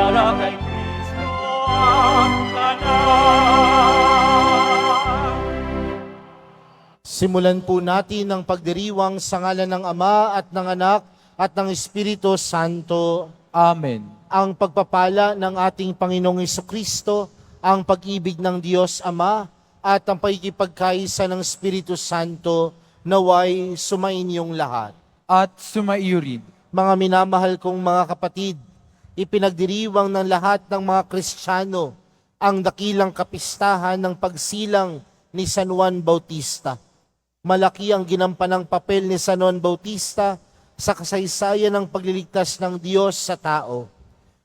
para kay Kristo ang anak. Simulan po natin ang pagdiriwang sa ngalan ng Ama at ng Anak at ng Espiritu Santo. Amen. Ang pagpapala ng ating Panginoong Hesukristo, ang pag-ibig ng Diyos Ama, at ang pagkikipagkaisa ng Espiritu Santo naway sumainyong lahat. At sumaiyo rin. Mga minamahal kong mga kapatid, ipinagdiriwang ng lahat ng mga Kristiyano ang dakilang kapistahan ng pagsilang ni San Juan Bautista. Malaki ang ginampanang papel ni San Juan Bautista sa kasaysayan ng pagliligtas ng Diyos sa tao.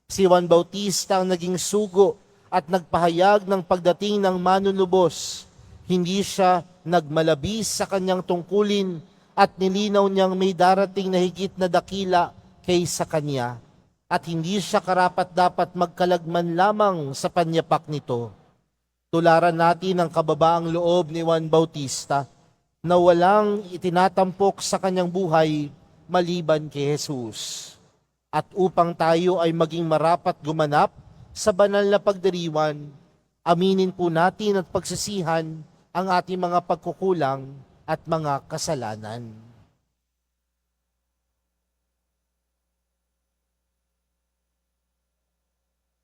Si Juan Bautista ang naging sugo at nagpahayag ng pagdating ng manunubos. Hindi siya nagmalabis sa kanyang tungkulin at nilinaw niyang may darating na higit na dakila kaysa kanya. At hindi siya karapat-dapat magkalagman lamang sa panyapak nito. Tularan natin ang kababaang loob ni Juan Bautista na walang itinatampok sa kanyang buhay maliban kay Jesus. At upang tayo ay maging marapat gumanap sa banal na pagdiriwan, aminin po natin at pagsisihan ang ating mga pagkukulang at mga kasalanan.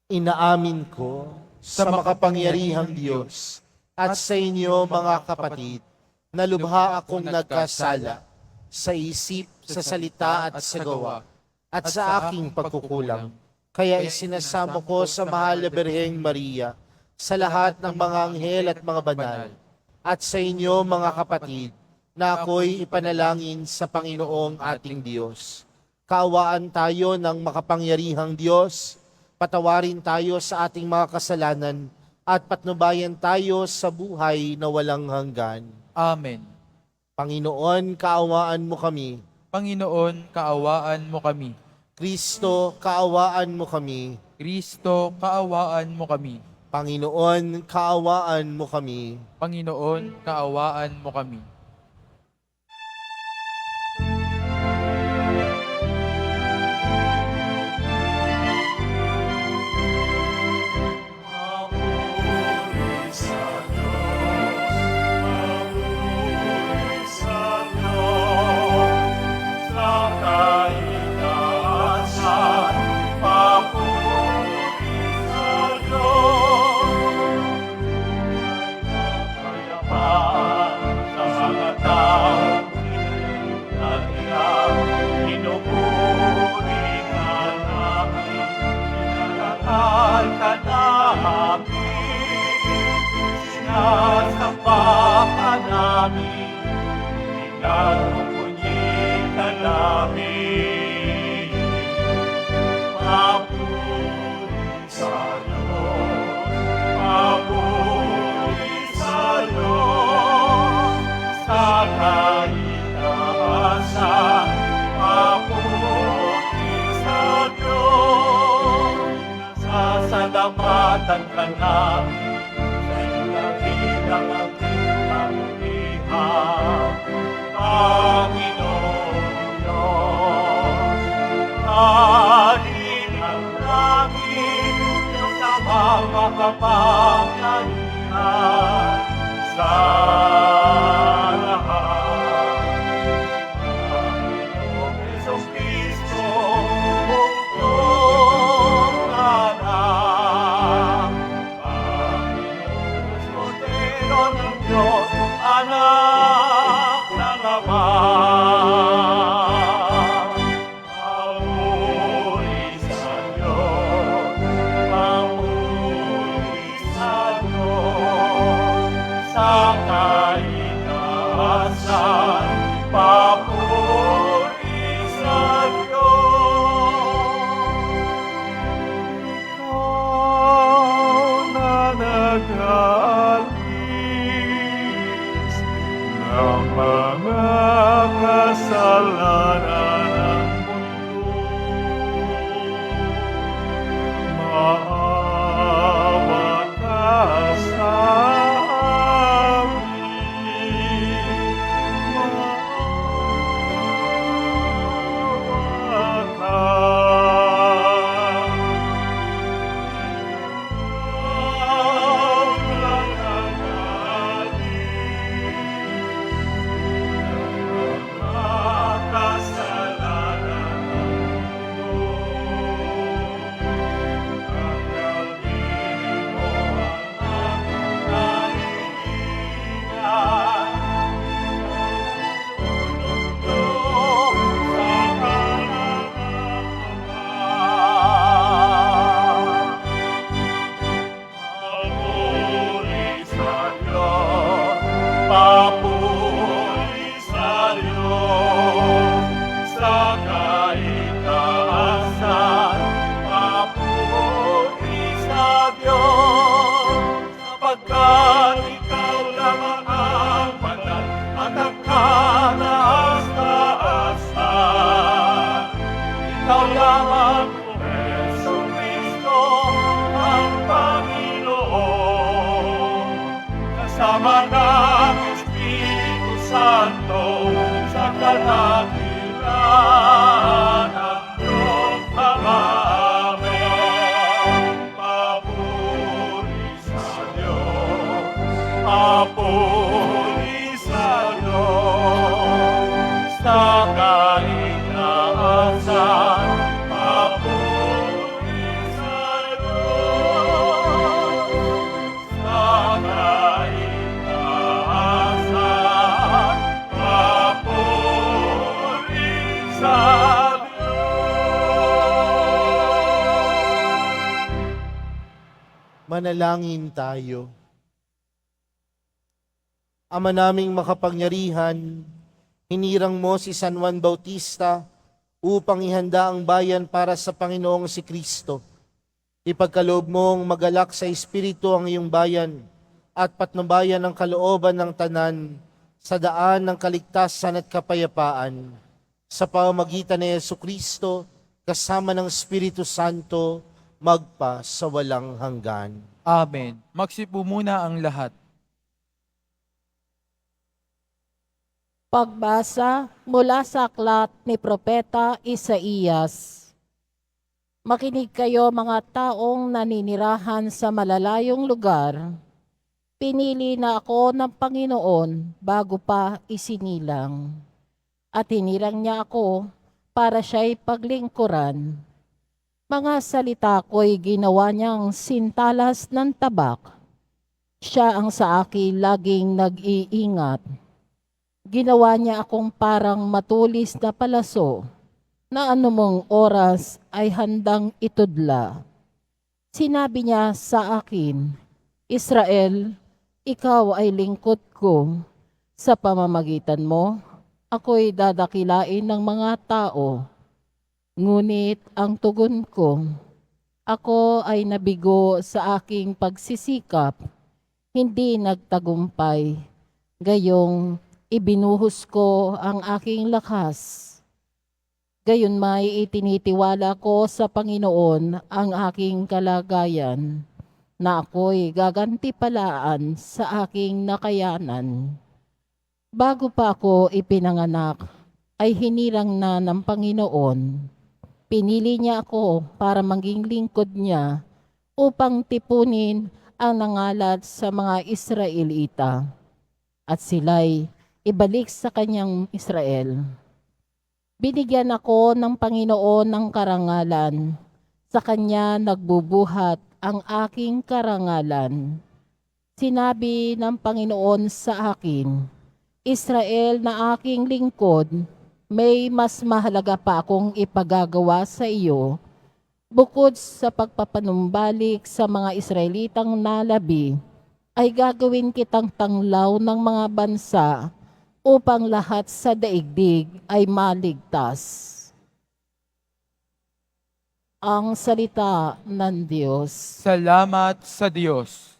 Inaamin ko sa makapangyarihang Diyos at sa inyo mga kapatid na lubha akong nagkasala sa isip, sa salita at sa gawa at sa aking pagkukulang. Kaya isinasamo ko sa mahal na Birheng Maria, sa lahat ng mga anghel at mga banal, at sa inyo mga kapatid, na ako'y ipanalangin sa Panginoong ating Diyos. Kaawaan tayo ng makapangyarihang Diyos, patawarin tayo sa ating mga kasalanan, at patnubayan tayo sa buhay na walang hanggan. Amen. Panginoon, kaawaan mo kami. Panginoon, kaawaan mo kami. Kristo, kaawaan mo kami. Kristo, kaawaan mo kami. Panginoon, kaawaan mo kami. Panginoon, kaawaan mo kami. Sasalamatan ka namin sa dakilang ating kamulihan, Panginoon Diyos. Hari ng langit, Diyos sa mga kapangyarihan, sa lahat. Panginoong Jesucristo, anak ng Ama. Papuri sa Diyos, papuri sa Diyos, sa ko Jesucristo ang Panginoon, kasama ng Espiritu Santo sa kadakilan ng Diyos Amen. Papuri sa Diyos, papuri sa Diyos, sa kaligtasan, papuri sa Diyos, sa kaligtasan, papuri sa Diyos. Manalangin tayo. Ama naming makapangyarihan, hinirang mo si San Juan Bautista upang ihanda ang bayan para sa Panginoong si Kristo. Ipagkaloob mong magalak sa Espiritu ang iyong bayan at patnubayan ang kalooban ng tanan sa daan ng kaligtasan at kapayapaan. Sa pamamagitan ni Jesucristo, kasama ng Espiritu Santo, magpa sa walang hanggan. Amen. Magsipo muna ang lahat. Pagbasa mula sa aklat ni Propeta Isaías. Makinig kayo mga taong naninirahan sa malalayong lugar. Pinili na ako ng Panginoon bago pa isinilang. At hinirang niya ako para siya'y paglingkuran. Mga salita ko'y ginawa niyang sintalas ng tabak. Siya ang sa akin laging nag-iingat. Ginawa niya akong parang matulis na palaso na anumang oras ay handang itudla. Sinabi niya sa akin, Israel, ikaw ay lingkod ko. Sa pamamagitan mo, ako'y dadakilain ng mga tao. Ngunit ang tugon ko, ako ay nabigo sa aking pagsisikap, hindi nagtagumpay. Gayong ibinuhos ko ang aking lakas. Gayon may itinitiwala ko sa Panginoon ang aking kalagayan, na ako'y gagantipalaan sa aking nakayanan. Bago pa ako ipinanganak, ay hinirang na ng Panginoon. Pinili niya ako para maging lingkod niya upang tipunin ang nangalat sa mga Israelita. At sila'y ibalik sa kanyang Israel. Binigyan ako ng Panginoon ng karangalan. Sa kanya nagbubuhat ang aking karangalan. Sinabi ng Panginoon sa akin, Israel na aking lingkod, may mas mahalaga pa akong ipagagawa sa iyo. Bukod sa pagpapanumbalik sa mga Israelitang nalabi, ay gagawin kitang tanglaw ng mga bansa upang lahat sa daigdig ay maligtas. Ang salita ng Diyos. Salamat sa Diyos.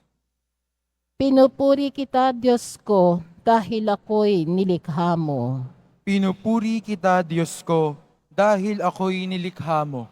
Pinupuri kita, Diyos ko, dahil ako'y nilikha mo. Pinupuri kita, Diyos ko, dahil ako'y nilikha mo.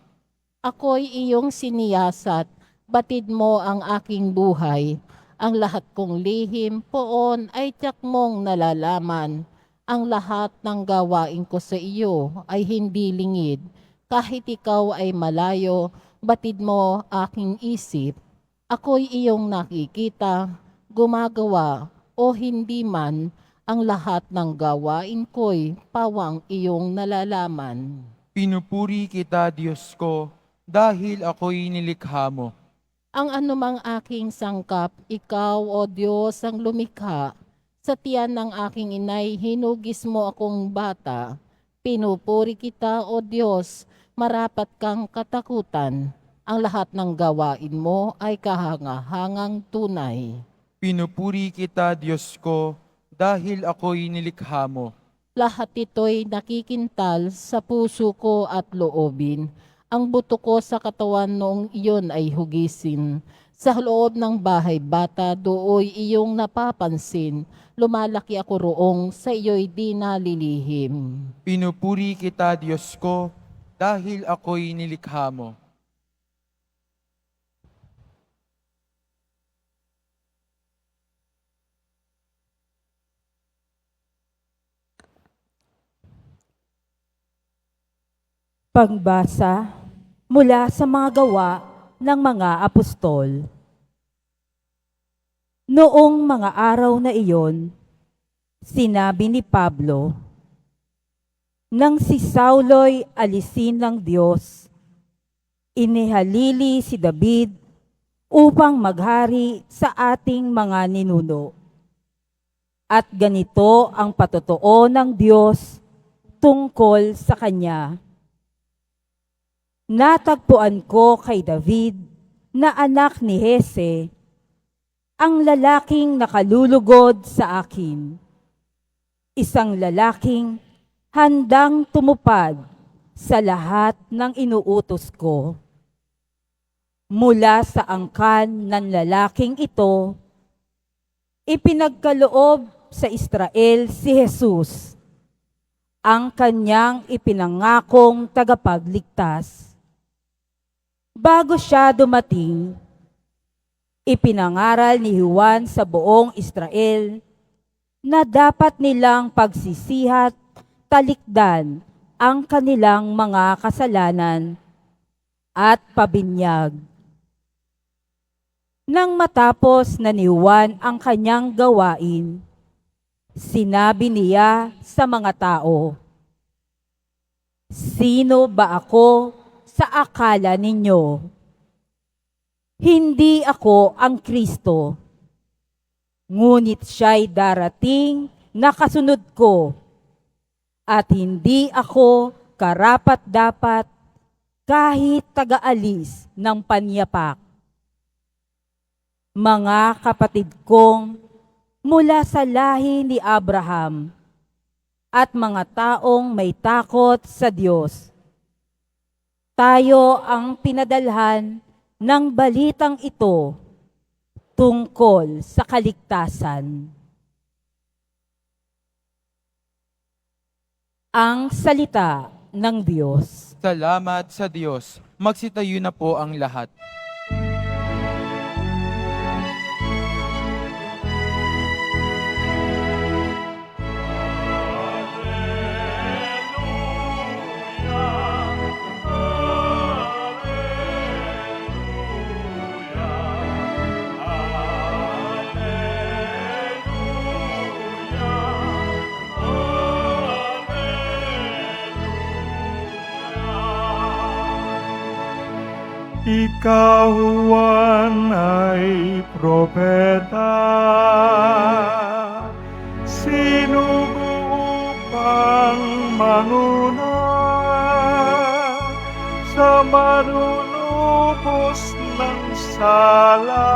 Ako'y iyong siniyasat, batid mo ang aking buhay. Ang lahat kong lihim poon ay tiyak mong nalalaman. Ang lahat ng gawain ko sa iyo ay hindi lingid. Kahit ikaw ay malayo, batid mo aking isip. Ako'y iyong nakikita, gumagawa o hindi man, ang lahat ng gawain ko'y pawang iyong nalalaman. Pinupuri kita, Diyos ko, dahil ako'y nilikha mo. Ang anumang aking sangkap, ikaw o Diyos ang lumikha. Sa tiyan ng aking inay, hinugis mo akong bata. Pinupuri kita o Diyos, marapat kang katakutan. Ang lahat ng gawain mo ay kahangahangang tunay. Pinupuri kita, Diyos ko, dahil ako'y nilikha mo. Lahat ito'y nakikintal sa puso ko at loobin. Ang buto ko sa katawan noong iyon ay hugisin. Sa loob ng bahay bata, dooy iyong napapansin. Lumalaki ako roong, sa iyo'y di nalilihim. Pinupuri kita, Diyos ko, dahil ako'y nilikha mo. Pagbasa mula sa mga gawa ng mga apostol. Noong mga araw na iyon, sinabi ni Pablo, nang si Saulo'y alisin ng Diyos, inihalili si David upang maghari sa ating mga ninuno. At ganito ang patotoo ng Diyos tungkol sa kanya. Natagpuan ko kay David na anak ni Jese, ang lalaking nakalulugod sa akin. Isang lalaking handang tumupad sa lahat ng inuutos ko. Mula sa angkan ng lalaking ito, ipinagkaloob sa Israel si Jesus, ang kanyang ipinangakong tagapagligtas. Bago siya dumating, ipinangaral ni Juan sa buong Israel na dapat nilang pagsisihat, talikdan ang kanilang mga kasalanan at pabinyag. Nang matapos na ni Juan ang kanyang gawain, sinabi niya sa mga tao, "Sino ba ako sa akala ninyo? Hindi ako ang Kristo, ngunit siya'y darating na kasunod ko, at hindi ako karapat-dapat kahit taga-alis ng panyapak. Mga kapatid kong mula sa lahi ni Abraham at mga taong may takot sa Diyos, tayo ang pinadalhan ng balitang ito tungkol sa kaligtasan." Ang salita ng Diyos. Salamat sa Diyos. Magsitayo na po ang lahat. Ikaw, Juan, ay propeta, sinugupang manuna sa manunubos ng sala.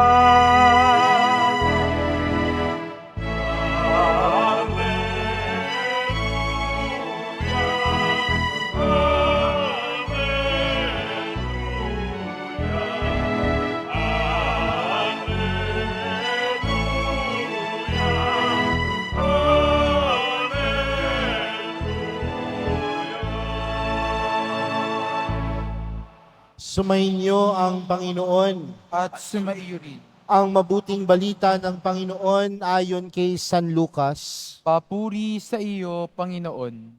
Sumainyo ang Panginoon. At sumaiyo rin. Ang mabuting balita ng Panginoon ayon kay San Lucas. Papuri sa iyo, Panginoon.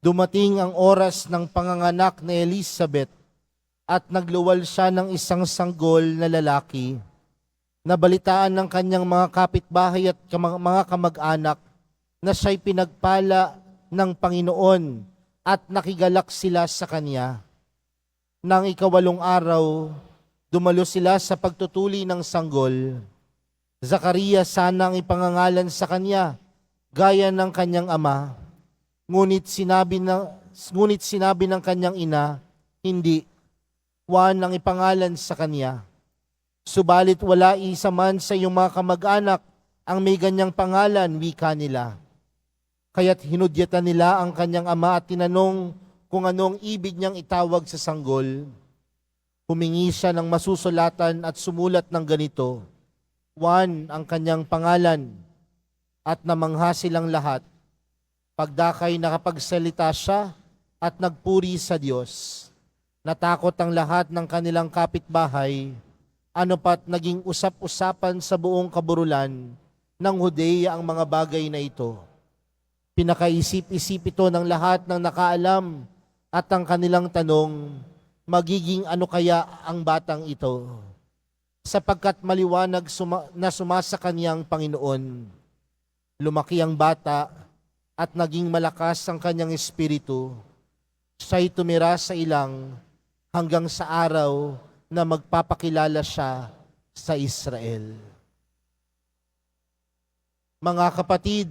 Dumating ang oras ng panganganak ni Elizabeth at nagluwal siya ng isang sanggol na lalaki. Nabalitaan ng kanyang mga kapitbahay at mga kamag-anak na siya'y pinagpala ng Panginoon at nakigalak sila sa kanya. Nang ikawalong araw, dumalo sila sa pagtutuli ng sanggol. Zacarias sana ang ipangangalan sa kanya, gaya ng kanyang ama. Ngunit sinabi ng kanyang ina, hindi. Juan ang ipangalan sa kanya. Subalit wala isa man sa iyong mga kamag-anak ang may ganyang pangalan, wika nila. Kaya't hinudyatan nila ang kanyang ama at tinanong kung anong ibig niyang itawag sa sanggol. Humingi siya ng masusulatan at sumulat ng ganito, Juan ang kanyang pangalan, at namangha silang lahat. Pagdakay nakapagsalita siya at nagpuri sa Diyos. Natakot ang lahat ng kanilang kapitbahay, ano pat naging usap-usapan sa buong kaburulan ng Hudeya ang mga bagay na ito. Pinakaisip-isip ito ng lahat ng nakaalam at ang kanilang tanong, magiging ano kaya ang batang ito? Sapagkat maliwanag na sumasa kanyang Panginoon. Lumaki ang bata at naging malakas ang kanyang espiritu. Siya'y tumira sa ilang hanggang sa araw na magpapakilala siya sa Israel. Mga kapatid,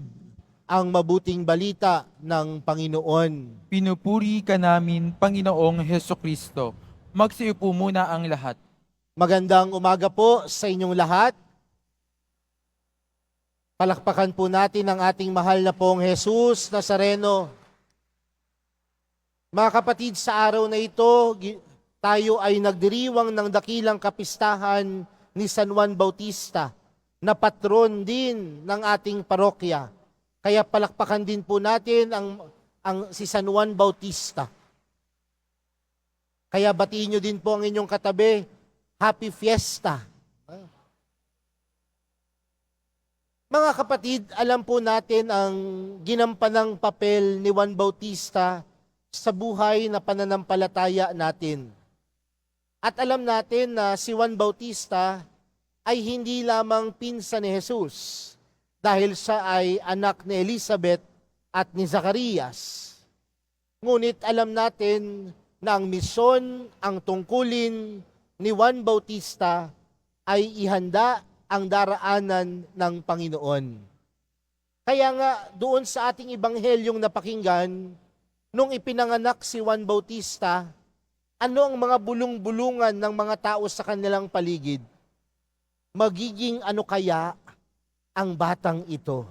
ang mabuting balita ng Panginoon. Pinupuri ka namin, Panginoong Hesukristo. Magsiupo muna ang lahat. Magandang umaga po sa inyong lahat. Palakpakan po natin ang ating mahal na pong Jesus Nazareno. Mga kapatid, sa araw na ito, tayo ay nagdiriwang ng dakilang kapistahan ni San Juan Bautista, na patron din ng ating parokya. Kaya palakpakan din po natin ang si San Juan Bautista. Kaya batiin nyo din po ang inyong katabi, Happy Fiesta. Mga kapatid, alam po natin ang ginampanang papel ni Juan Bautista sa buhay na pananampalataya natin. At alam natin na si Juan Bautista ay hindi lamang pinsan ni Jesus, dahil siya ay anak ni Elizabeth at ni Zacarias. Ngunit alam natin na ang misyon, ang tungkulin ni Juan Bautista ay ihanda ang daraanan ng Panginoon. Kaya nga doon sa ating ibanghelyong napakinggan, nung ipinanganak si Juan Bautista, ano ang mga bulong-bulungan ng mga tao sa kanilang paligid? Magiging ano kaya ang batang ito?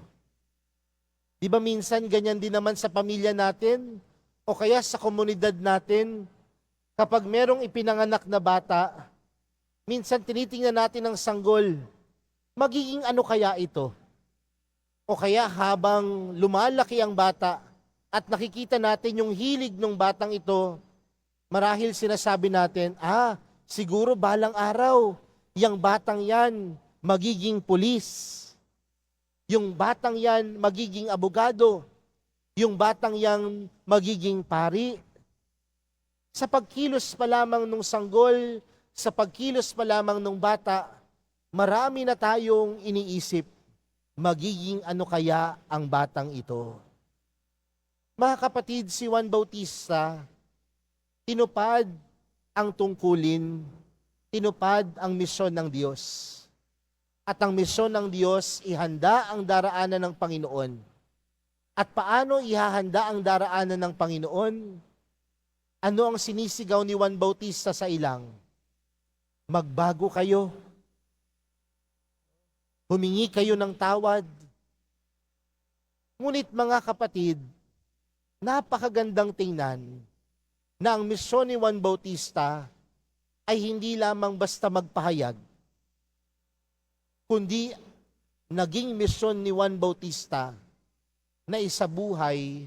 Di ba minsan ganyan din naman sa pamilya natin o kaya sa komunidad natin, kapag merong ipinanganak na bata, minsan tinitingnan natin ang sanggol, magiging ano kaya ito? O kaya habang lumalaki ang bata at nakikita natin yung hilig ng batang ito, marahil sinasabi natin, siguro balang araw, yung batang yan magiging pulis. Yung batang yan magiging abogado. Yung batang yan magiging pari. Sa pagkilos pa lamang ng sanggol, sa pagkilos pa lamang ng bata, marami na tayong iniisip, magiging ano kaya ang batang ito? Mga kapatid, si Juan Bautista, tinupad ang tungkulin, tinupad ang misyon ng Diyos. At ang misyon ng Diyos, ihanda ang daraanan ng Panginoon. At paano ihahanda ang daraanan ng Panginoon? Ano ang sinisigaw ni Juan Bautista sa ilang? Magbago kayo. Humingi kayo ng tawad. Ngunit mga kapatid, napakagandang tingnan na ang misyon ni Juan Bautista ay hindi lamang basta magpahayag, kundi naging misyon ni Juan Bautista na isabuhay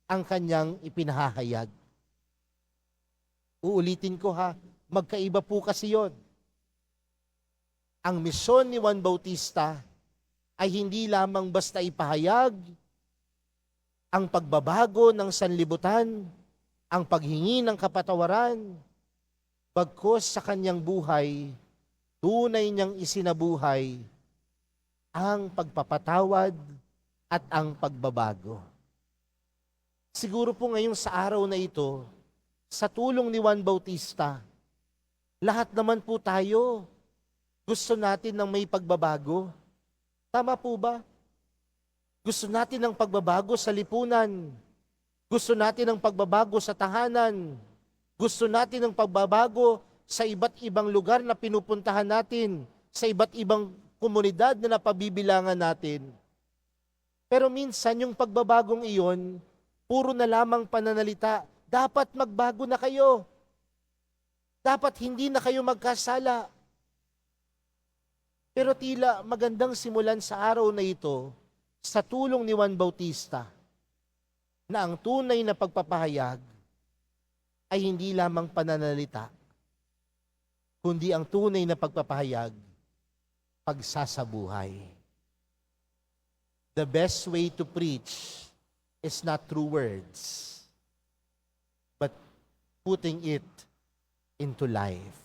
ang kanyang ipinahahayag. Uulitin ko magkaiba po kasi yon. Ang misyon ni Juan Bautista ay hindi lamang basta ipahayag ang pagbabago ng sanlibutan, ang paghingi ng kapatawaran, bagkus sa kanyang buhay, tunay niyang isinabuhay ang pagpapatawad at ang pagbabago. Siguro po ngayong sa araw na ito, sa tulong ni Juan Bautista, lahat naman po tayo gusto natin ng may pagbabago. Tama po ba? Gusto natin ng pagbabago sa lipunan. Gusto natin ng pagbabago sa tahanan. Gusto natin ng pagbabago sa iba't ibang lugar na pinupuntahan natin, sa iba't ibang komunidad na napabibilangan natin. Pero minsan yung pagbabagong iyon, puro na lamang pananalita. Dapat magbago na kayo. Dapat hindi na kayo magkasala. Pero tila magandang simulan sa araw na ito, sa tulong ni Juan Bautista, na ang tunay na pagpapahayag ay hindi lamang pananalita, kundi ang tunay na pagpapahayag, pagsasabuhay. The best way to preach is not through words, but putting it into life.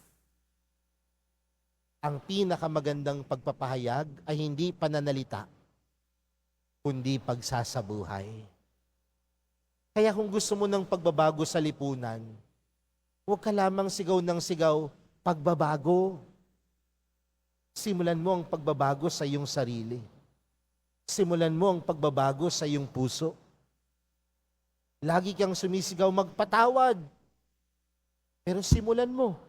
Ang pinakamagandang pagpapahayag ay hindi pananalita, kundi pagsasabuhay. Kaya kung gusto mo ng pagbabago sa lipunan, huwag ka lamang sigaw ng sigaw, pagbabago. Simulan mo ang pagbabago sa iyong sarili. Simulan mo ang pagbabago sa iyong puso. Lagi kang sumisigaw, magpatawad. Pero simulan mo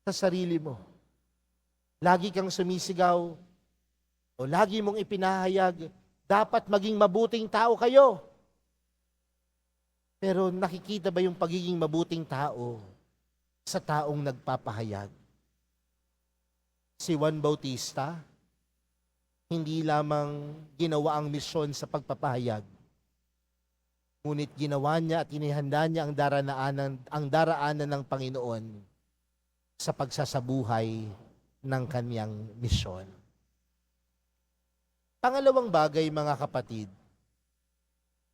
sa sarili mo. Lagi kang sumisigaw o lagi mong ipinahayag, dapat maging mabuting tao kayo. Pero nakikita ba yung pagiging mabuting tao sa taong nagpapahayag? Si Juan Bautista, hindi lamang ginawa ang misyon sa pagpapahayag, ngunit ginawa niya at inihanda niya ang daraanan ng Panginoon sa pagsasabuhay ng kaniyang misyon. Pangalawang bagay, mga kapatid,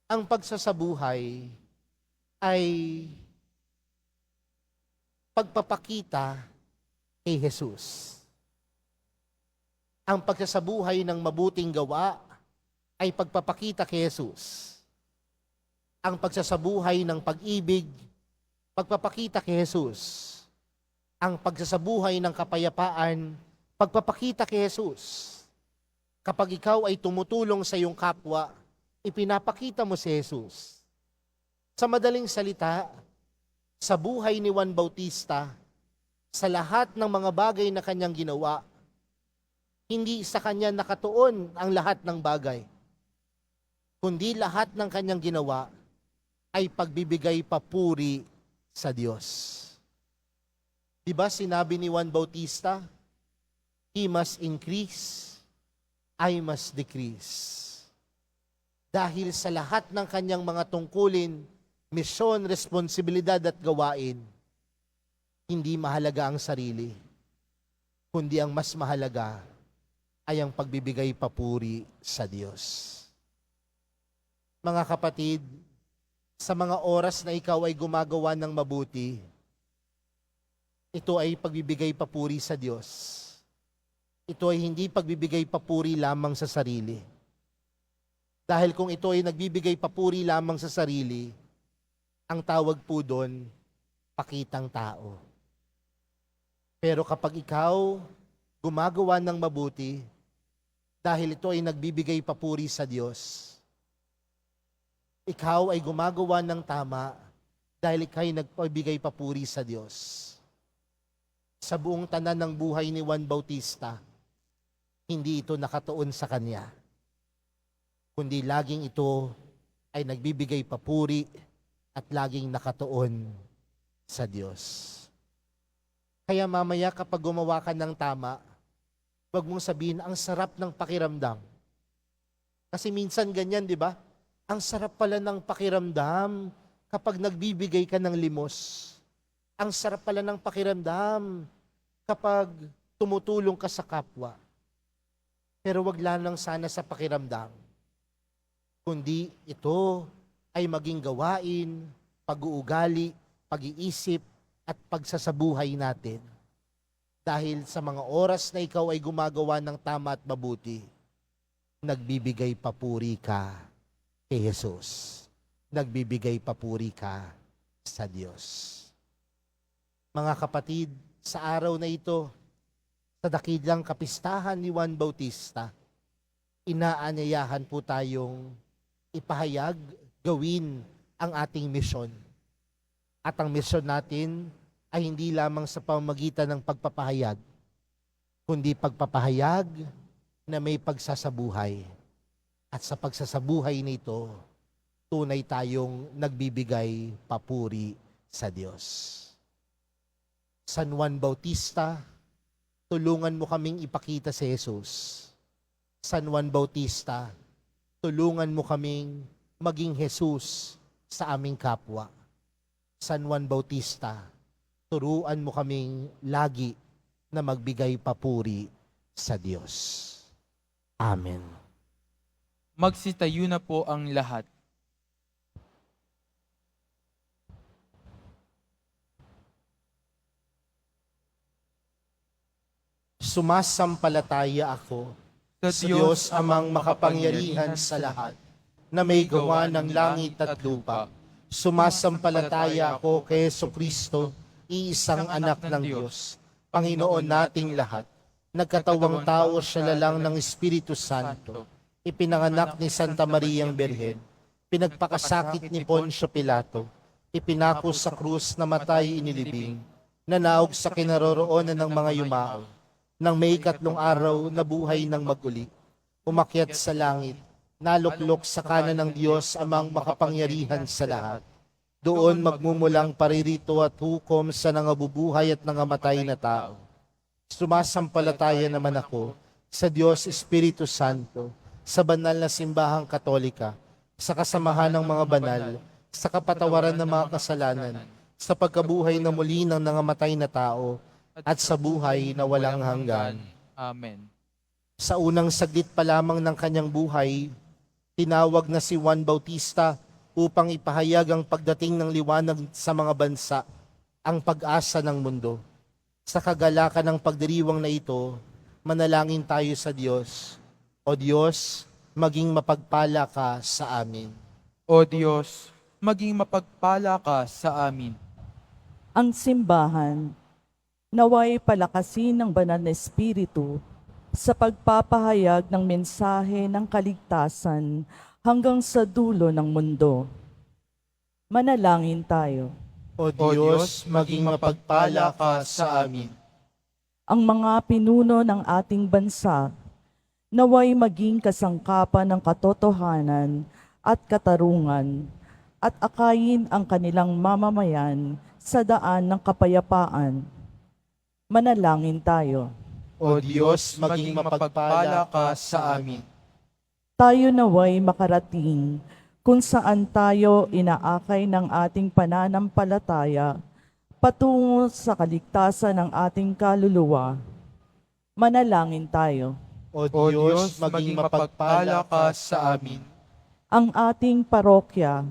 ang pagsasabuhay ay pagpapakita kay Jesus. Ang pagsasabuhay ng mabuting gawa ay pagpapakita kay Jesus. Ang pagsasabuhay ng pag-ibig, pagpapakita kay Jesus. Ang pagsasabuhay ng kapayapaan, pagpapakita kay Jesus. Kapag ikaw ay tumutulong sa iyong kapwa, ipinapakita mo si Jesus. Sa madaling salita, sa buhay ni Juan Bautista, sa lahat ng mga bagay na kanyang ginawa, hindi sa kanya nakatuon ang lahat ng bagay, kundi lahat ng kanyang ginawa ay pagbibigay papuri sa Diyos. Diba sinabi ni Juan Bautista, He must increase, I must decrease. Dahil sa lahat ng kanyang mga tungkulin, misyon, responsibilidad at gawain, hindi mahalaga ang sarili, kundi ang mas mahalaga ay ang pagbibigay papuri sa Diyos. Mga kapatid, sa mga oras na ikaw ay gumagawa ng mabuti, ito ay pagbibigay papuri sa Diyos. Ito ay hindi pagbibigay papuri lamang sa sarili. Dahil kung ito ay nagbibigay papuri lamang sa sarili, ang tawag po doon, pakitang tao. Pero kapag ikaw gumagawa ng mabuti, dahil ito ay nagbibigay papuri sa Diyos, ikaw ay gumagawa ng tama dahil ikaw ay nagpabigay papuri sa Diyos. Sa buong tanan ng buhay ni Juan Bautista, hindi ito nakatuon sa kanya, kundi laging ito ay nagbibigay papuri at laging nakatuon sa Diyos. Kaya mamaya kapag gumawa ka ng tama, huwag mong sabihin, ang sarap ng pakiramdam. Kasi minsan ganyan, di ba? Ang sarap pala ng pakiramdam kapag nagbibigay ka ng limos. Ang sarap pala ng pakiramdam kapag tumutulong ka sa kapwa. Pero wag lang sana sa pakiramdam, kundi ito ay maging gawain, pag-uugali, pag-iisip, at pagsasabuhay natin. Dahil sa mga oras na ikaw ay gumagawa ng tama at mabuti, nagbibigay papuri ka kay Jesus. Nagbibigay papuri ka sa Diyos. Mga kapatid, sa araw na ito, sa dakilang kapistahan ni Juan Bautista, inaanyayahan po tayong ipahayag, gawin ang ating misyon. At ang misyon natin ay hindi lamang sa pamamagitan ng pagpapahayag, kundi pagpapahayag na may pagsasabuhay. At sa pagsasabuhay nito, tunay tayong nagbibigay papuri sa Diyos. San Juan Bautista, tulungan mo kaming ipakita si Jesus. San Juan Bautista, tulungan mo kaming maging Jesus sa aming kapwa. San Juan Bautista, turuan mo kaming lagi na magbigay papuri sa Diyos. Amen. Magsitayo na po ang lahat. Sumasampalataya ako sa Diyos amang makapangyarihan sa lahat, na may gawa ng langit at lupa. Sumasampalataya ako kay Jesucristo, iisang anak ng Diyos, Panginoon nating lahat. Nagkatawang tao siya lalang ng Espiritu Santo. Ipinanganak ni Santa Mariang Birhen. Pinagpakasakit ni Poncio Pilato. Ipinako sa krus, namatay, inilibing. Nanaog sa kinaroroonan ng mga yumao. Nang may 3 araw, nabuhay ng maguli. Umakyat sa langit, naluklok sa kanan ng Diyos amang makapangyarihan sa lahat. Doon magmumulang paririto at hukom sa nangabubuhay at nangamatay na tao. Sumasampalataya naman ako sa Diyos Espiritu Santo, sa banal na simbahang Katolika, sa kasamahan ng mga banal, sa kapatawaran ng mga kasalanan, sa pagkabuhay na muli ng nangamatay na tao, at sa buhay na walang hanggan. Amen. Sa unang saglit pa lamang ng kanyang buhay, tinawag na si Juan Bautista upang ipahayag ang pagdating ng liwanag sa mga bansa, ang pag-asa ng mundo. Sa kagalakan ng pagdiriwang na ito, manalangin tayo sa Diyos. O Diyos, maging mapagpala ka sa amin. O Diyos, maging mapagpala ka sa amin. Ang simbahan, naway palakasin ng banal na Espiritu sa pagpapahayag ng mensahe ng kaligtasan hanggang sa dulo ng mundo. Manalangin tayo. O Diyos, maging mapagpala ka sa amin. Ang mga pinuno ng ating bansa, naway maging kasangkapan ng katotohanan at katarungan at akayin ang kanilang mamamayan sa daan ng kapayapaan. Manalangin tayo. O Diyos, maging mapagpala ka sa amin. Tayo naway makarating kung saan tayo inaakay ng ating pananampalataya patungo sa kaligtasan ng ating kaluluwa. Manalangin tayo. O Diyos, maging mapagpala ka sa amin. Ang ating parokya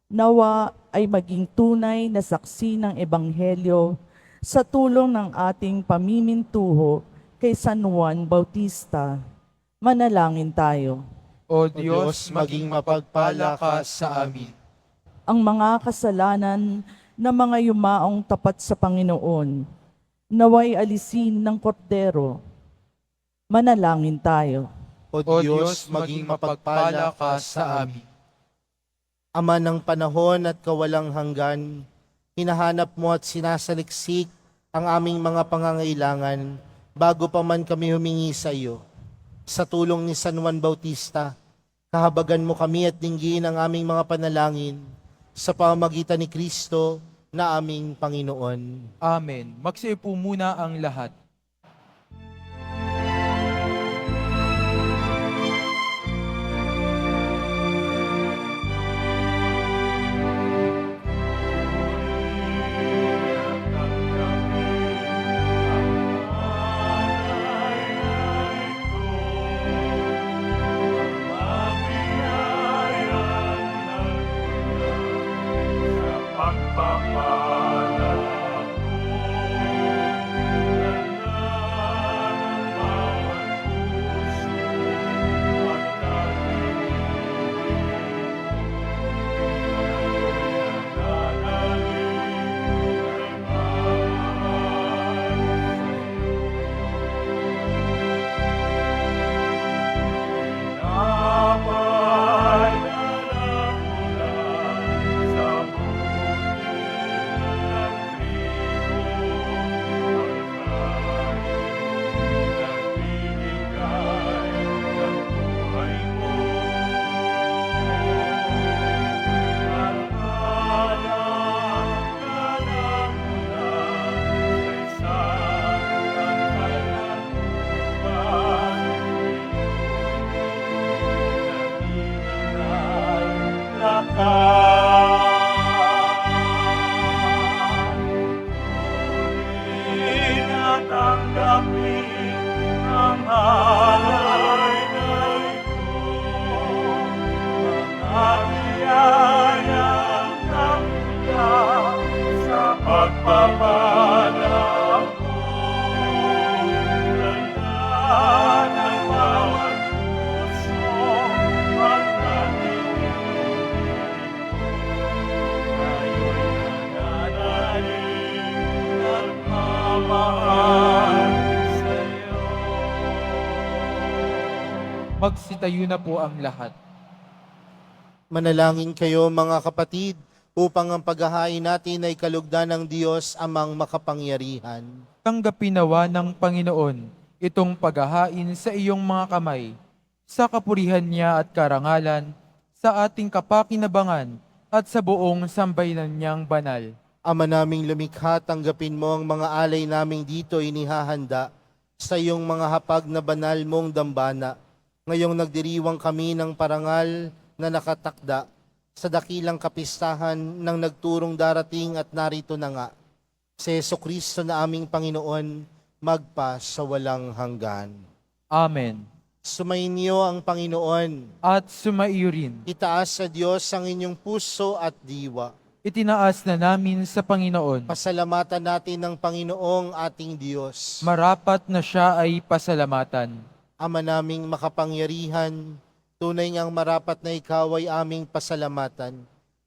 nawa ay maging tunay na saksi ng Ebanghelyo sa tulong ng ating pamimintuho kay San Juan Bautista. Manalangin tayo. O O Diyos, maging mapagpala ka sa amin. Ang mga kasalanan ng mga yumaong tapat sa Panginoon, naway alisin ng kordero. Manalangin tayo. O Diyos, maging mapagpala ka sa amin. Ama ng panahon at kawalang hanggan, hinahanap mo at sinasaliksik ang aming mga pangangailangan bago pa man kami humingi sa iyo. Sa tulong ni San Juan Bautista, kahabagan mo kami at dinggin ang aming mga panalangin sa pamamagitan ni Kristo na aming Panginoon. Amen. Magsiupo muna ang lahat. Pagpapala ko, pagpapala mo. Ganda ng bawat puso, pagkatingin tayo'y nananalig at mamahal sa'yo. Magsitayo na po ang lahat. Manalangin kayo mga kapatid, upang ang paghahain natin ay kalugdan ng Diyos amang makapangyarihan. Tanggapin nawa ng Panginoon itong paghahain sa iyong mga kamay, sa kapurihan niya at karangalan, sa ating kapakinabangan at sa buong sambayanan niyang banal. Ama naming lumikha, tanggapin mo ang mga alay naming dito inihahanda sa iyong mga hapag na banal mong dambana. Ngayong nagdiriwang kami ng parangal na nakatakda sa dakilang kapistahan ng nagturong darating at narito na nga, si Jesucristo na aming Panginoon, magpa sa walang hanggan. Amen. Sumainyo ang Panginoon. At sumaiyo rin, Itaas sa Diyos ang inyong puso at diwa. itinaas na namin sa Panginoon. Pasalamatan natin ng Panginoong ating Diyos. Marapat na siya ay pasalamatan. Ama naming makapangyarihan, tunay ngang marapat na ikaw ay aming pasalamatan.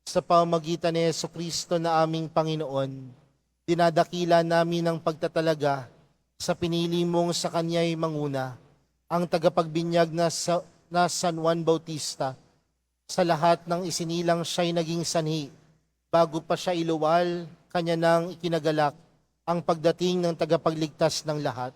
Sa pamamagitan ni Jesucristo na aming Panginoon, dinadakila namin ang pagtatalaga sa pinili mong sa Kanya'y manguna, ang tagapagbinyag na San Juan Bautista. Sa lahat ng isinilang siya'y naging sanhi, bago pa siya iluwal, kanya nang ikinagalak ang pagdating ng tagapagligtas ng lahat.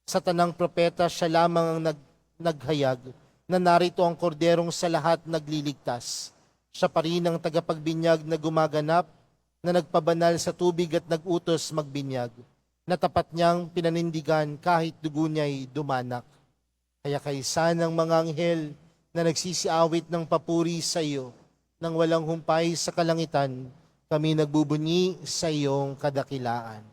Sa tanang propeta siya lamang ang naghayag, na narito ang korderong sa lahat nagliligtas. Siya pa rin ang tagapagbinyag na gumaganap, na nagpabanal sa tubig at nagutos magbinyag, na tapat niyang pinanindigan kahit dugo niya'y dumanak. Kaya kaysa ng mga anghel na nagsisiawit ng papuri sa iyo, nang walang humpay sa kalangitan, kami nagbubunyi sa iyong kadakilaan.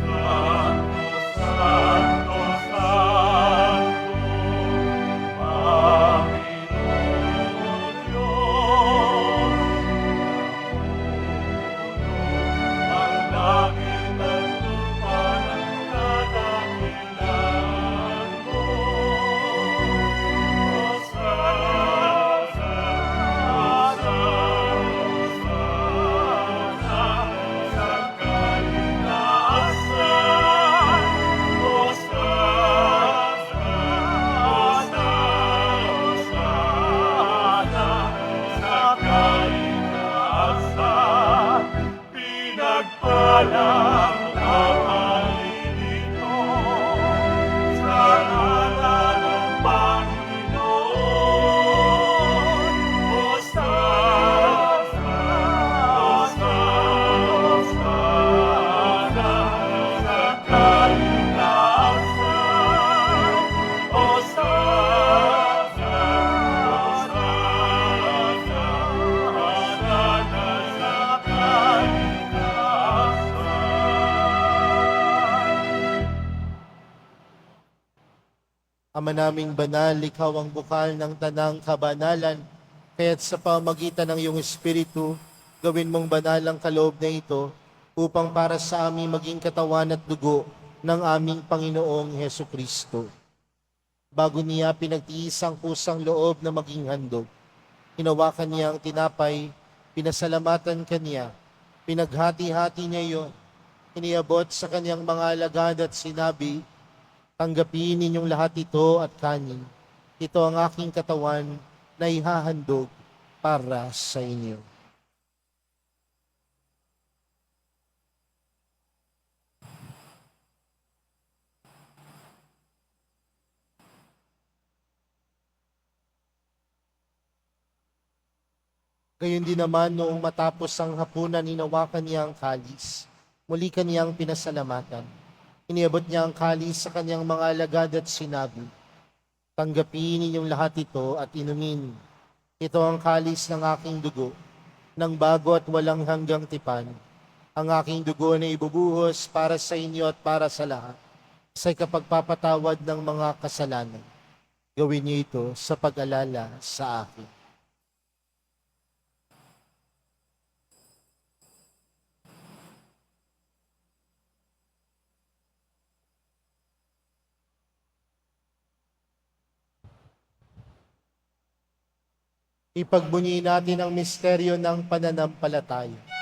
Santo, Santo, Santo, Panginoon Diyos, ang langit at lupa nagdadakilan mo. Hosanna, Hosanna, sa kaitaasan. Hosanna, Hosanna, sa kaitaasan. Pinagpalang ang halilito sa ngalan ng Panginoon. Hosanna, Hosanna, sa kaitaasan. Hosanna, Hosanna, sa kaitaasan. Ama naming banal, ikaw ang bukal ng tanang kabanalan, kaya't sa pamagitan ng iyong Espiritu, gawin mong banal ang kaloob na ito, upang para sa aming maging katawan at dugo ng aming Panginoong Jesucristo. Bago niya pinagtiis ang kusang loob na maging handog, hinawakan niya ang tinapay, pinasalamatan kaniya, pinaghati-hati niya iyon, iniabot sa kanyang mga alagad at sinabi, tanggapin ninyong lahat ito at kanin. Ito ang aking katawan na ihahandog para sa inyo. Gayon din naman noong matapos ang hapunan, hinawakan niya ang kalis. Muli kaniyang pinasalamatan. Iniabot niya ang kalis sa kanyang mga alagad at sinabi, tanggapin ninyong lahat ito at inumin. Ito ang kalis ng aking dugo, ng bago at walang hanggang tipan. Ang aking dugo na ibubuhos para sa inyo at para sa lahat. sa ikapagpapatawad ng mga kasalanan. Gawin niyo ito sa pag-alala sa akin. Ipagbunyi natin ang misteryo ng pananampalataya.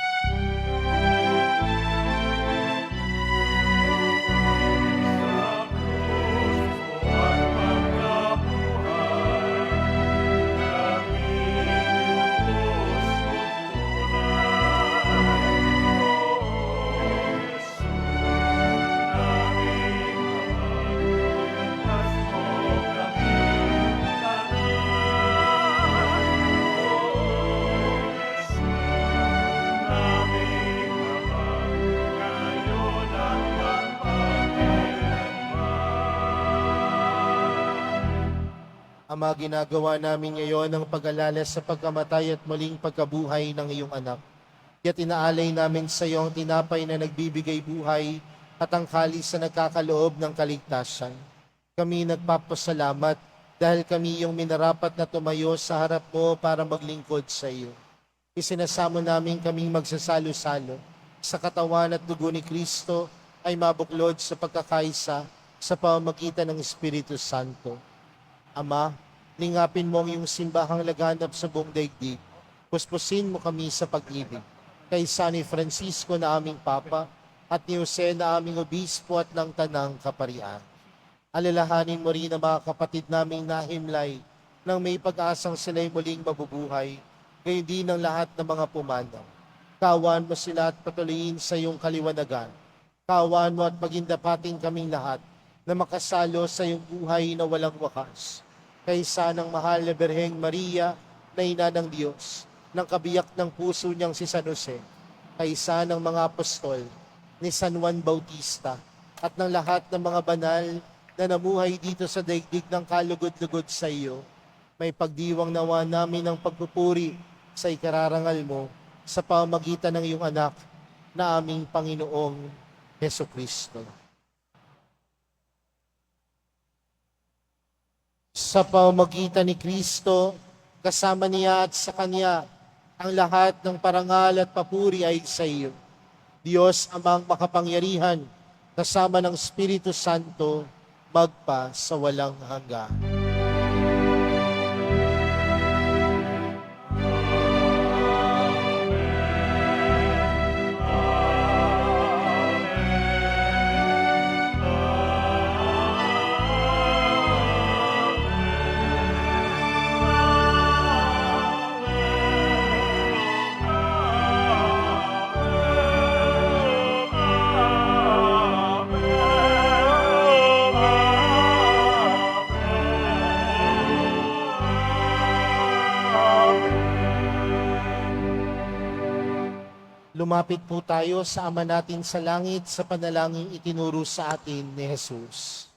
Ama, ginagawa namin ngayon ang pag-alala sa pagkamatay at muling pagkabuhay ng iyong anak. Kaya't inaalay namin sa iyo ang tinapay na nagbibigay buhay at ang kalis na nagkakaloob ng kaligtasan. Kami nagpapasalamat dahil kami yung minarapat na tumayo sa harap mo para maglingkod sa iyo. Isinasamo namin kaming magsasalo-salo sa katawan at dugo ni Kristo ay mabuklod sa pagkakaisa sa pamamagitan ng Espiritu Santo. Ama, lingapin mo ang iyong simbahang laganap sa buong daigdig. Puspusin mo kami sa pag-ibig. Kay San Francisco na aming Papa at ni Jose na aming Obispo at ng Tanang Kaparian. Alalahanin mo rin ang mga kapatid naming nahimlay nang may pag-asang sila'y muling mabubuhay, gayon din ang lahat ng mga pumanaw. Kawan mo sila at patuloyin sa iyong kaliwanagan. Kawan mo at pagindapating kaming lahat na makasalo sa iyong buhay na walang wakas. Kaysa ng mahal na Birheng Maria na ina ng Diyos, ng kabiyak ng puso niyang si San Jose, kaysa ng mga apostol, ni San Juan Bautista, at ng lahat ng mga banal na namuhay dito sa daigdig ng kalugod-lugod sa iyo, may pagdiwang nawa namin ng pagpupuri sa ikararangal mo sa pamamagitan ng iyong anak na aming Panginoong Heso Kristo. Sa pamamagitan ni Kristo, kasama niya at sa Kanya, ang lahat ng parangal at papuri ay sa iyo. Diyos amang makapangyarihan, kasama ng Espiritu Santo, magpa sa walang hanggan. Lumapit po tayo sa Ama natin sa langit sa panalangin itinuro sa atin ni Jesus.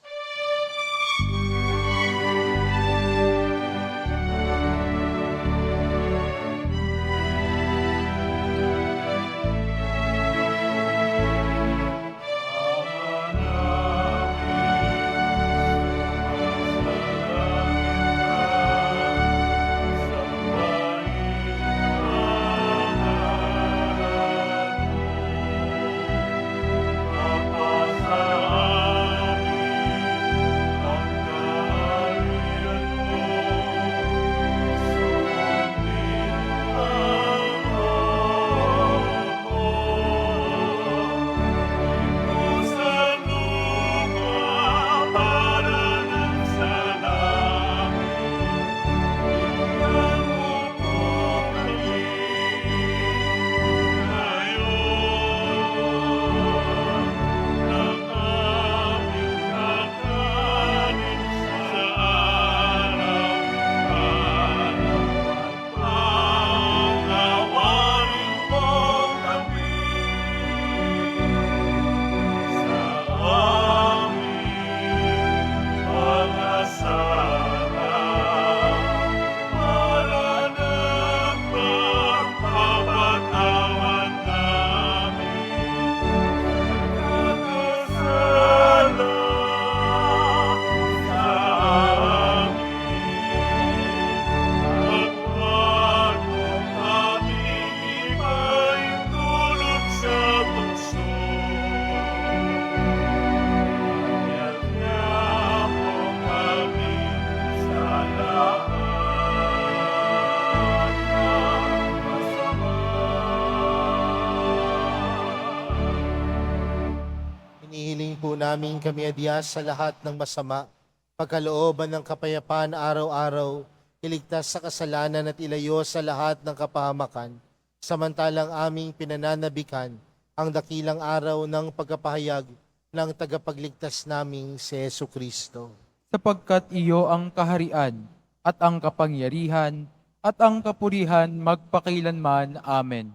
namin kami adya sa lahat ng masama, pagkalooban ng kapayapaan araw-araw, iligtas sa kasalanan at ilayo sa lahat ng kapahamakan, samantalang aming pinananabikan ang dakilang araw ng pagkapahayag ng tagapagligtas naming si Yesu Kristo. Sapagkat iyo ang kaharian at ang kapangyarihan at ang kapurihan magpakailanman. Amen.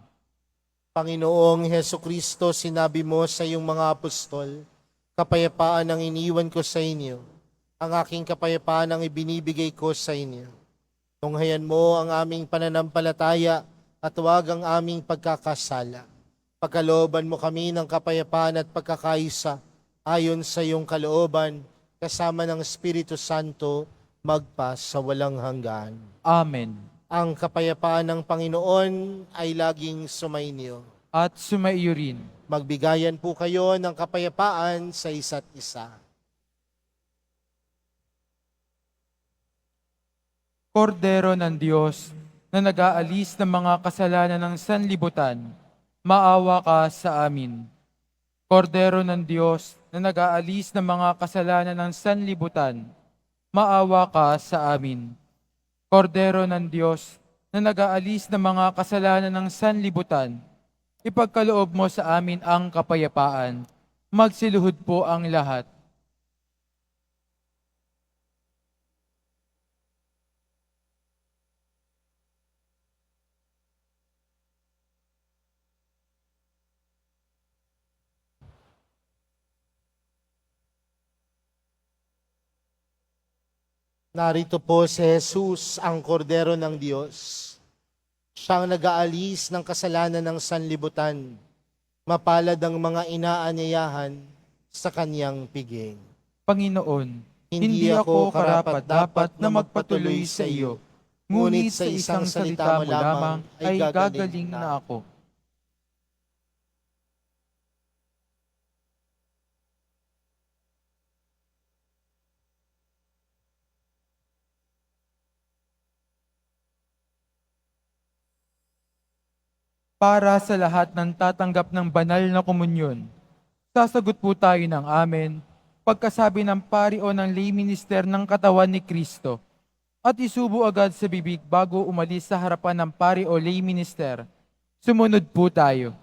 Panginoong Heso Kristo, sinabi mo sa iyong mga apostol, kapayapaan ang iniwan ko sa inyo, ang aking kapayapaan ang ibinibigay ko sa inyo. Tunghayan mo ang aming pananampalataya at huwag ang aming pagkakasala. Pagkalooban mo kami ng kapayapaan at pagkakaisa ayon sa iyong kalooban, kasama ng Espiritu Santo, magpa sa walang hanggan. Amen. Ang kapayapaan ng Panginoon ay laging sumainyo. At sumaiyo rin. Magbigayan po kayo ng kapayapaan sa isa't isa. Kordero ng Diyos na nag-aalis ng mga kasalanan ng sanlibutan, maawa ka sa amin. Kordero ng Diyos na nag-aalis ng mga kasalanan ng sanlibutan, maawa ka sa amin. Kordero ng Diyos na nag-aalis ng mga kasalanan ng sanlibutan, ipagkaloob mo sa amin ang kapayapaan. Magsiluhod po ang lahat. Narito po si Jesus, ang kordero ng Diyos. Siyang nag-aalis ng kasalanan ng sanlibutan. Mapalad ang mga inaanyayahan sa kanyang piging. Panginoon, hindi ako karapat-dapat na magpatuloy sa iyo, ngunit sa isang salita mo lamang ay gagaling na ako. Para sa lahat ng tatanggap ng banal na komunyon, sasagot po tayo ng amen pagkasabi ng pari o ng lay minister ng katawan ni Kristo at isubo agad sa bibig bago umalis sa harapan ng pari o lay minister. Sumunod po tayo.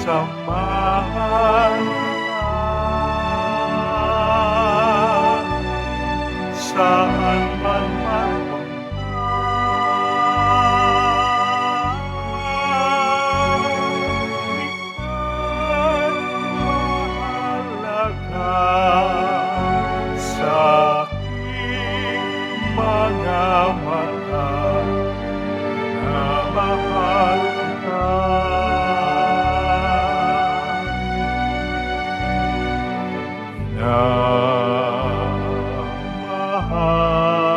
Samahan saan man mahalaga sa aking mga mata na mahal ka. Mahal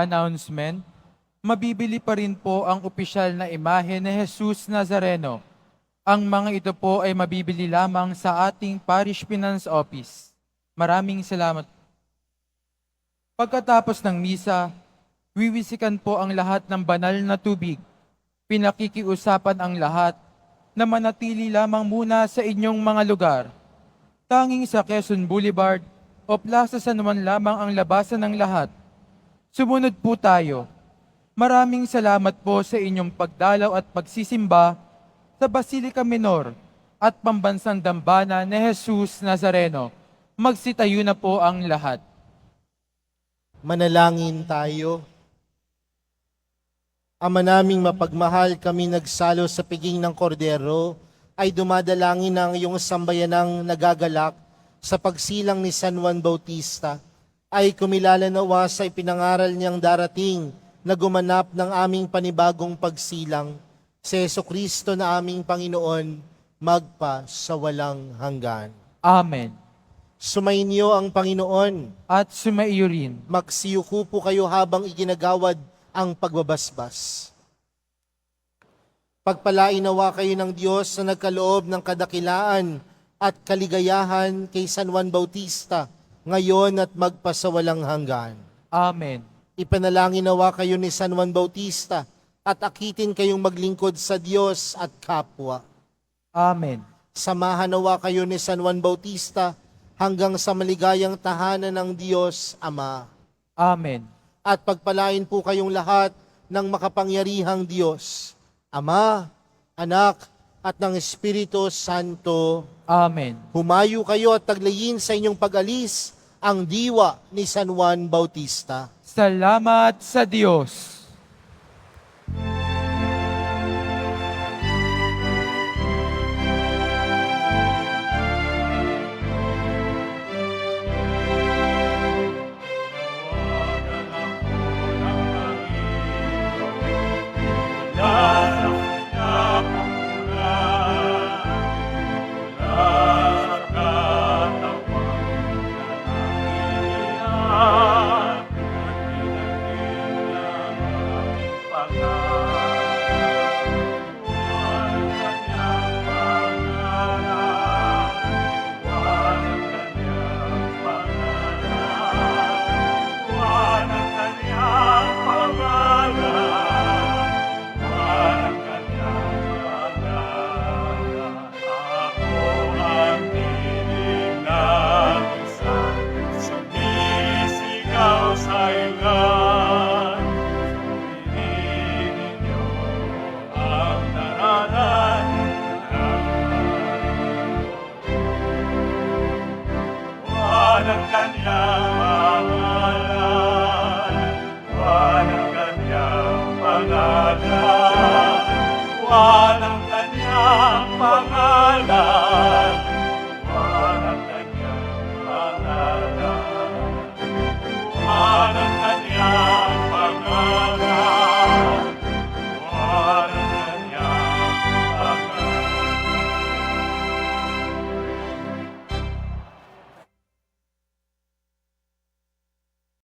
Announcement, mabibili pa rin po ang opisyal na imahe ni Jesus Nazareno. Ang mga ito po ay mabibili lamang sa ating Parish Finance Office. Maraming salamat. Pagkatapos ng misa, wiwisikan po ang lahat ng banal na tubig. Pinakikiusapan ang lahat na manatili lamang muna sa inyong mga lugar. Tanging sa Quezon Boulevard o Plaza San Juan lamang ang labasan ng lahat. Sumunod po tayo. Maraming salamat po sa inyong pagdalaw at pagsisimba sa Basilica Minor at Pambansang Dambana ni Jesus Nazareno. Magsitayo na po ang lahat. Manalangin tayo. Ama naming mapagmahal, kami nagsalo sa piging ng kordero ay dumadalangin ng iyong sambayanang nagagalak sa pagsilang ni San Juan Bautista ay kumilala nawa sa ipinangaral niyang darating na gumanap ng aming panibagong pagsilang si Jesucristo na aming Panginoon magpa sa walang hanggan. Amen. Sumainyo ang Panginoon. At sumaiyo rin. Magsiyuko po kayo habang iginagawad ang pagbabasbas. Pagpalain nawa kayo ng Diyos na nagkaloob ng kadakilaan at kaligayahan kay San Juan Bautista, ngayon at magpasawalang hanggan. Amen. Ipanalangin nawa kayo ni San Juan Bautista at akitin kayong maglingkod sa Diyos at kapwa. Amen. Samahan nawa kayo ni San Juan Bautista hanggang sa maligayang tahanan ng Diyos Ama. Amen. At pagpalain po kayong lahat ng makapangyarihang Diyos, Ama, Anak, at ng Espiritu Santo. Amen. Humayo kayo at taglayin sa inyong pag-alis ang diwa ni San Juan Bautista. Salamat sa Diyos. Walang kanyang pangalan, walang kanyang pangalan, walang kanyang pangalan.